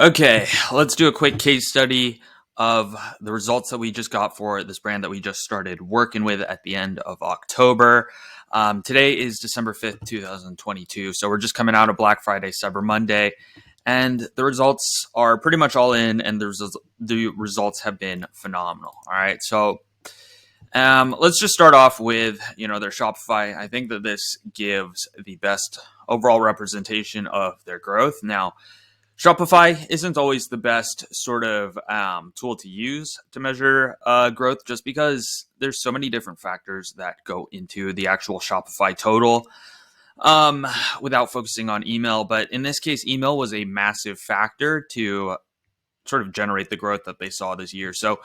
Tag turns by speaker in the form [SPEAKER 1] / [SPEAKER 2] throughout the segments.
[SPEAKER 1] Okay, let's do a quick case study of the results that we just got for this brand that we just started working with at the end of October. Today is December 5th, 2022. So we're just coming out of Black Friday, Cyber Monday, and the results are pretty much all in, and the results have been phenomenal. All right, so let's just start off with their Shopify. I think that this gives the best overall representation of their growth. Now, Shopify isn't always the best sort of tool to use to measure growth, just because there's so many different factors that go into the actual Shopify total without focusing on email. But in this case, email was a massive factor to sort of generate the growth that they saw this year. So,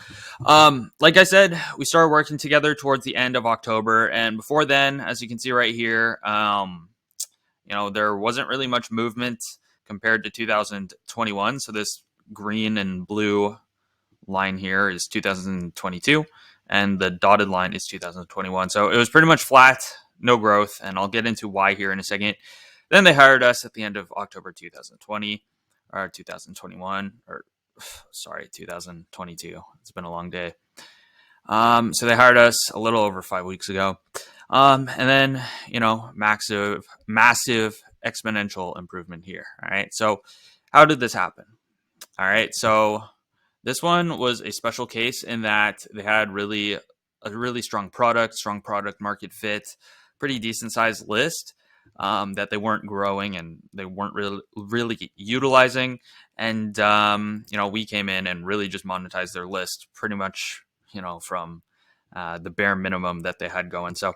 [SPEAKER 1] like I said, we started working together towards the end of October. And before then, as you can see right here, there wasn't really much movement compared to 2021. So this green and blue line here is 2022, and the dotted line is 2021. So it was pretty much flat, no growth, and I'll get into why here in a second. Then they hired us at the end of October 2020, or 2021, or sorry, 2022. It's been a long day. So they hired us a little over 5 weeks ago. And then, massive exponential improvement here. All right. So how did this happen? All right. So this one was a special case in that they had a really strong product market fit, pretty decent sized list that they weren't growing and they weren't really utilizing. And, we came in and really just monetized their list pretty much, from the bare minimum that they had going. So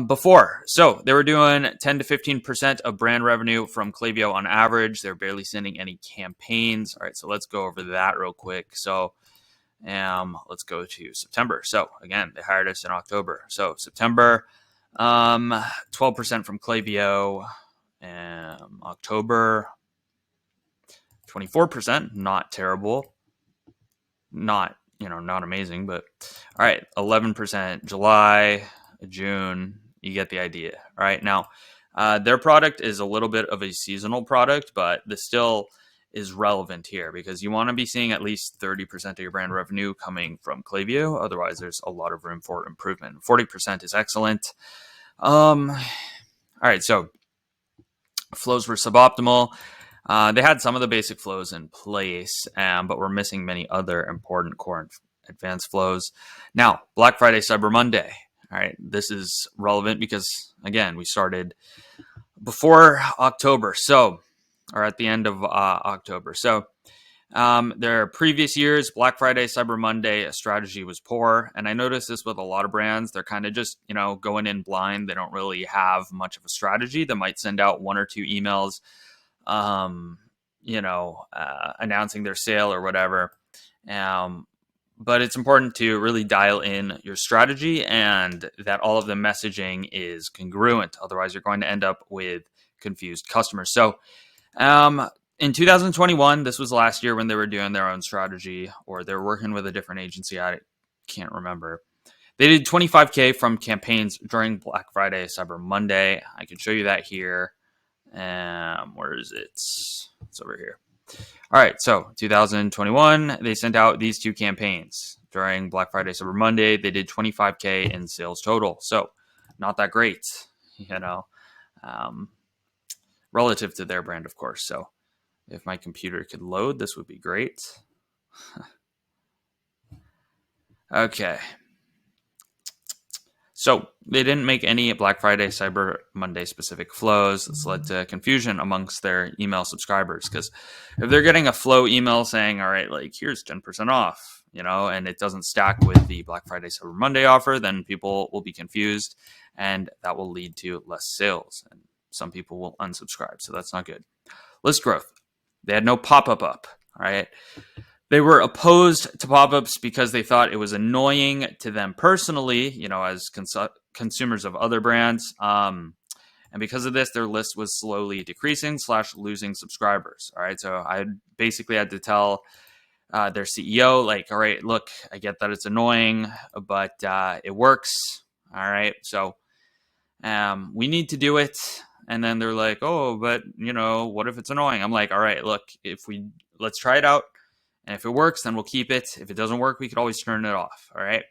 [SPEAKER 1] before, they were doing 10 to 15% of brand revenue from Klaviyo on average. They're barely sending any campaigns. All right, so let's go over that real quick. So let's go to September. So again, they hired us in October. So September, 12% from Klaviyo. October, 24%, not terrible. Not amazing, but all right, 11%. July, June, you get the idea. All right, now their product is a little bit of a seasonal product, but this still is relevant here because you want to be seeing at least 30% of your brand revenue coming from Klaviyo. Otherwise, there's a lot of room for improvement. 40% is excellent. All right, so flows were suboptimal. They had some of the basic flows in place, but we're missing many other important core advanced flows. Now, Black Friday, Cyber Monday. All right, this is relevant because, again, we started before October, or at the end of October. So their previous years, Black Friday, Cyber Monday, strategy was poor. And I noticed this with a lot of brands. They're kind of just, going in blind. They don't really have much of a strategy. They might send out one or two emails announcing their sale or whatever. But it's important to really dial in your strategy and that all of the messaging is congruent. Otherwise, you're going to end up with confused customers. So in 2021, this was last year when they were doing their own strategy, or they're working with a different agency. I can't remember. They did 25K from campaigns during Black Friday, Cyber Monday. I can show you that here. Where is it? It's over here. All right, so 2021, they sent out these two campaigns during Black Friday, Cyber Monday. They did 25K in sales total, so not that great, relative to their brand, of course. So if my computer could load, this would be great. Okay. So they didn't make any Black Friday, Cyber Monday specific flows. This led to confusion amongst their email subscribers because if they're getting a flow email saying, all right, like here's 10% off, and it doesn't stack with the Black Friday, Cyber Monday offer, then people will be confused and that will lead to less sales and some people will unsubscribe. So that's not good. List growth. They had no pop-up up. All right. They were opposed to pop-ups because they thought it was annoying to them personally, as consumers of other brands. And because of this, their list was slowly decreasing / losing subscribers. All right. So I basically had to tell their CEO, like, all right, look, I get that it's annoying, but it works. All right. So we need to do it. And then they're like, oh, but what if it's annoying? I'm like, all right, look, let's try it out. And if it works, then we'll keep it. If it doesn't work, we could always turn it off. All right.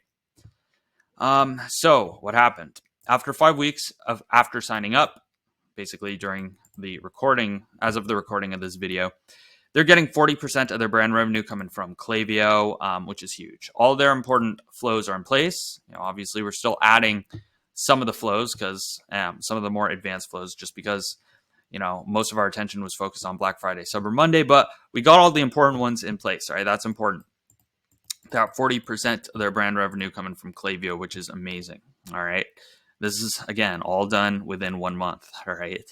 [SPEAKER 1] So what happened? After 5 weeks after signing up, basically during the recording, as of the recording of this video, they're getting 40% of their brand revenue coming from Klaviyo, which is huge. All their important flows are in place. Obviously, we're still adding some of the flows because some of the more advanced flows, just because most of our attention was focused on Black Friday, Cyber Monday, but we got all the important ones in place. All right, that's important. Got 40% of their brand revenue coming from Klaviyo, which is amazing. All right, this is again all done within 1 month. All right.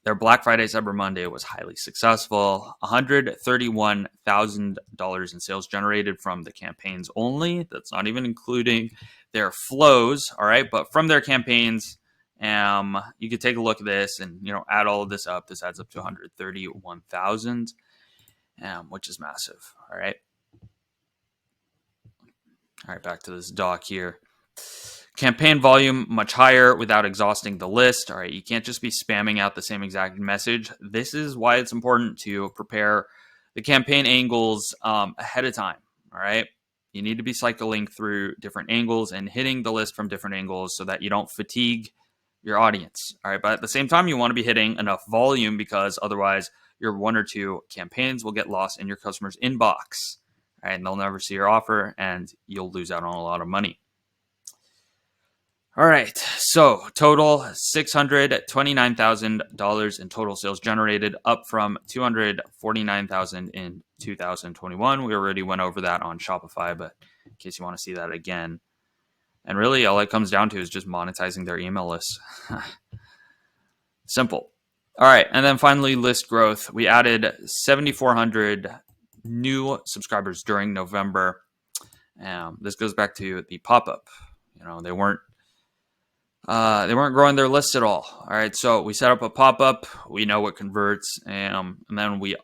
[SPEAKER 1] Their Black Friday, Cyber Monday was highly successful. $131,000 in sales generated from the campaigns only. That's not even including their flows. All right. But from their campaigns, you could take a look at this and, add all of this up. This adds up to 131,000, which is massive. All right. All right. Back to this doc here. Campaign volume much higher without exhausting the list. All right, you can't just be spamming out the same exact message. This is why it's important to prepare the campaign angles ahead of time. All right, you need to be cycling through different angles and hitting the list from different angles so that you don't fatigue your audience. All right, but at the same time, you want to be hitting enough volume because otherwise your 1 or 2 campaigns will get lost in your customer's inbox. All right, and they'll never see your offer and you'll lose out on a lot of money. All right, so total $629,000 in total sales generated, up from $249,000 in 2021. We already went over that on Shopify, but in case you want to see that again. And really, all it comes down to is just monetizing their email lists. Simple. All right, and then finally, list growth. We added 7,400 new subscribers during November. This goes back to the pop-up. They weren't growing their list at all. All right, so we set up a pop-up. We know what converts, and then we,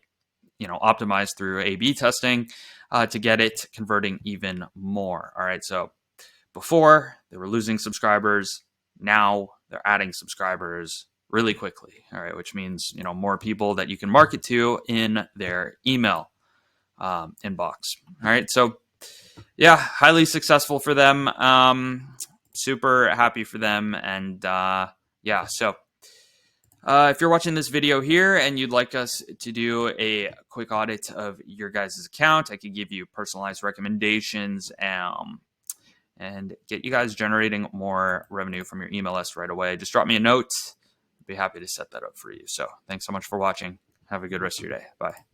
[SPEAKER 1] optimize through A/B testing to get it converting even more. All right, so before they were losing subscribers, now they're adding subscribers really quickly. All right, which means more people that you can market to in their email inbox. All right, so yeah, highly successful for them. Super happy for them. And so if you're watching this video here and you'd like us to do a quick audit of your guys' account, I could give you personalized recommendations and get you guys generating more revenue from your email list right away. Just drop me a note. I'd be happy to set that up for you. So thanks so much for watching. Have a good rest of your day. Bye.